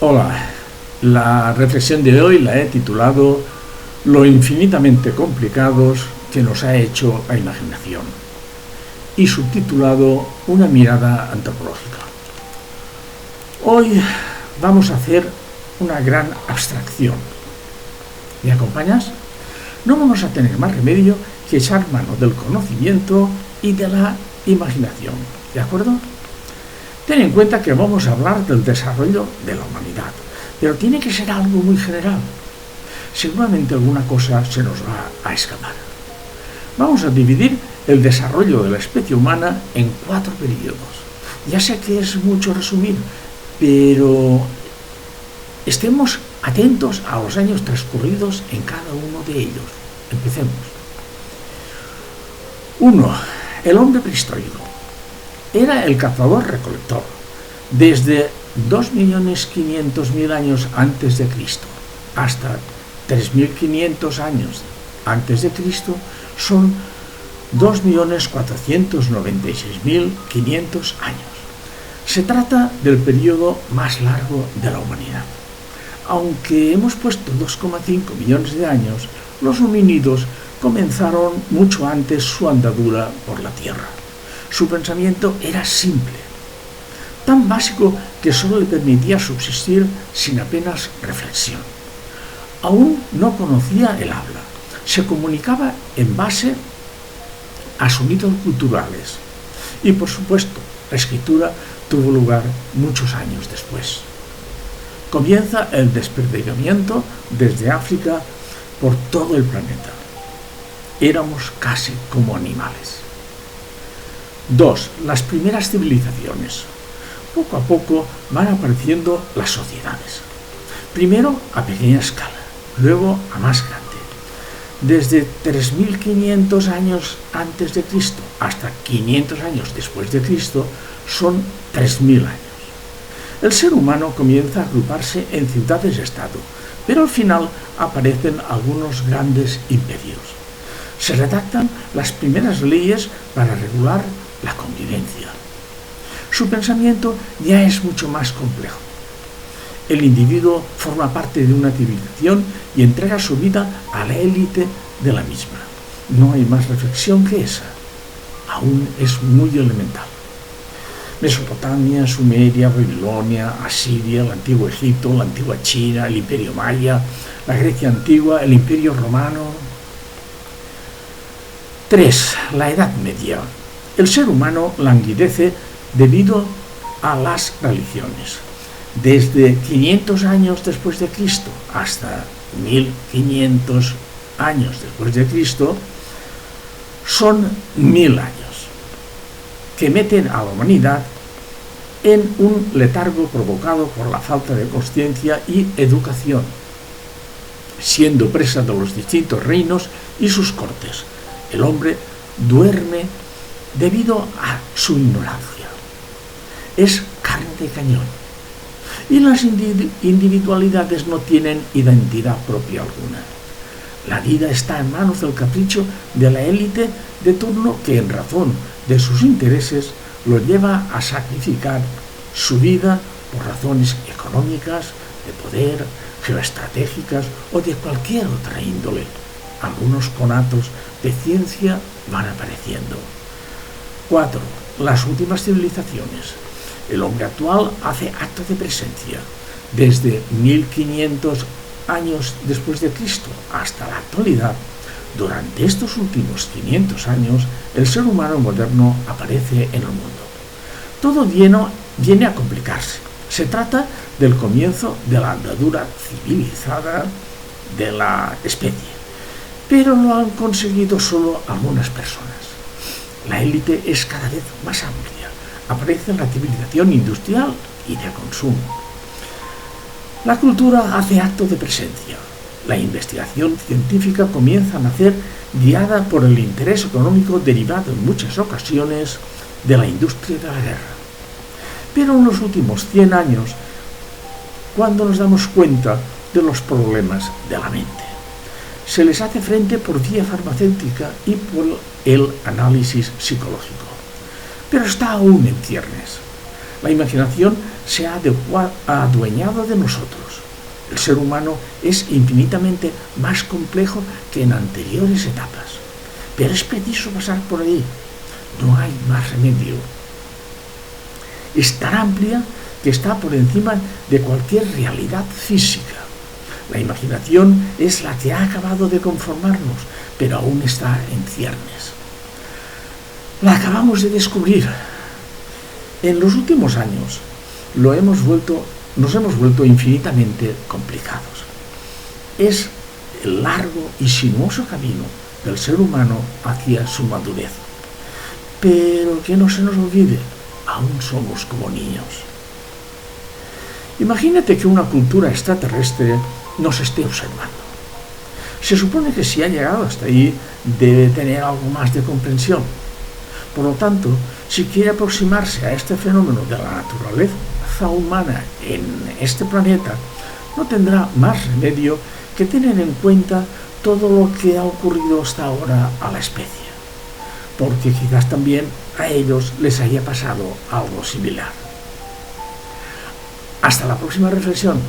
Hola, la reflexión de hoy la he titulado Lo infinitamente complicados que nos ha hecho la imaginación y subtitulado Una mirada antropológica. Hoy vamos a hacer una gran abstracción. ¿Me acompañas? No vamos a tener más remedio que echar mano del conocimiento y de la imaginación, ¿de acuerdo? Ten en cuenta que vamos a hablar del desarrollo de la humanidad, pero tiene que ser algo muy general. Seguramente alguna cosa se nos va a escapar. Vamos a dividir el desarrollo de la especie humana en 4 periodos. Ya sé que es mucho resumir, pero estemos atentos a los años transcurridos en cada uno de ellos. Empecemos. 1. El hombre prehistórico. Era el cazador-recolector. Desde 2.500.000 años antes de Cristo hasta 3.500 años antes de Cristo son 2.496.500 años. Se trata del periodo más largo de la humanidad. Aunque hemos puesto 2,5 millones de años, los homínidos comenzaron mucho antes su andadura por la Tierra. Su pensamiento era simple, tan básico que solo le permitía subsistir sin apenas reflexión. Aún no conocía el habla, se comunicaba en base a sonidos culturales y, por supuesto, la escritura tuvo lugar muchos años después. Comienza el desperdigamiento desde África por todo el planeta. Éramos casi como animales. 2. Las primeras civilizaciones. Poco a poco van apareciendo las sociedades. Primero a pequeña escala, luego a más grande. Desde 3.500 años antes de Cristo hasta 500 años después de Cristo son 3.000 años. El ser humano comienza a agruparse en ciudades-estado, pero al final aparecen algunos grandes imperios. Se redactan las primeras leyes para regular la convivencia. Su pensamiento ya es mucho más complejo. El individuo forma parte de una civilización y entrega su vida a la élite de la misma. No hay más reflexión que esa. Aún es muy elemental. Mesopotamia, Sumeria, Babilonia, Asiria, el antiguo Egipto, la antigua China, el imperio maya, la Grecia antigua, el imperio romano. 3. La Edad Media. El ser humano languidece debido a las religiones. Desde 500 años después de Cristo hasta 1500 años después de Cristo son 1000 años que meten a la humanidad en un letargo provocado por la falta de conciencia y educación, siendo presa de los distintos reinos y sus cortes. El hombre duerme debido a su ignorancia. Es carne de cañón. Y las individualidades no tienen identidad propia alguna. La vida está en manos del capricho de la élite de turno que, en razón de sus intereses, lo lleva a sacrificar su vida por razones económicas, de poder, geoestratégicas o de cualquier otra índole. Algunos conatos de ciencia van apareciendo. 4. Las últimas civilizaciones. El hombre actual hace acto de presencia. Desde 1500 años después de Cristo hasta la actualidad, durante estos últimos 500 años, el ser humano moderno aparece en el mundo. Todo viene a complicarse. Se trata del comienzo de la andadura civilizada de la especie, pero lo han conseguido solo algunas personas. La élite es cada vez más amplia. Aparece la civilización industrial y de consumo. La cultura hace acto de presencia. La investigación científica comienza a nacer guiada por el interés económico derivado en muchas ocasiones de la industria de la guerra. Pero en los últimos 100 años, cuando nos damos cuenta de los problemas de la mente, se les hace frente por vía farmacéutica y por el análisis psicológico. Pero está aún en ciernes. La imaginación se ha adueñado de nosotros. El ser humano es infinitamente más complejo que en anteriores etapas, pero es preciso pasar por ahí. No hay más remedio. Es tan amplia que está por encima de cualquier realidad física. La imaginación es la que ha acabado de conformarnos, pero aún está en ciernes. La acabamos de descubrir. En los últimos años nos hemos vuelto infinitamente complicados. Es el largo y sinuoso camino del ser humano hacia su madurez. Pero que no se nos olvide, aún somos como niños. Imagínate que una cultura extraterrestre nos esté observando. Se supone que si ha llegado hasta ahí debe tener algo más de comprensión. Por lo tanto, si quiere aproximarse a este fenómeno de la naturaleza humana en este planeta, no tendrá más remedio que tener en cuenta todo lo que ha ocurrido hasta ahora a la especie, porque quizás también a ellos les haya pasado algo similar. Hasta la próxima reflexión.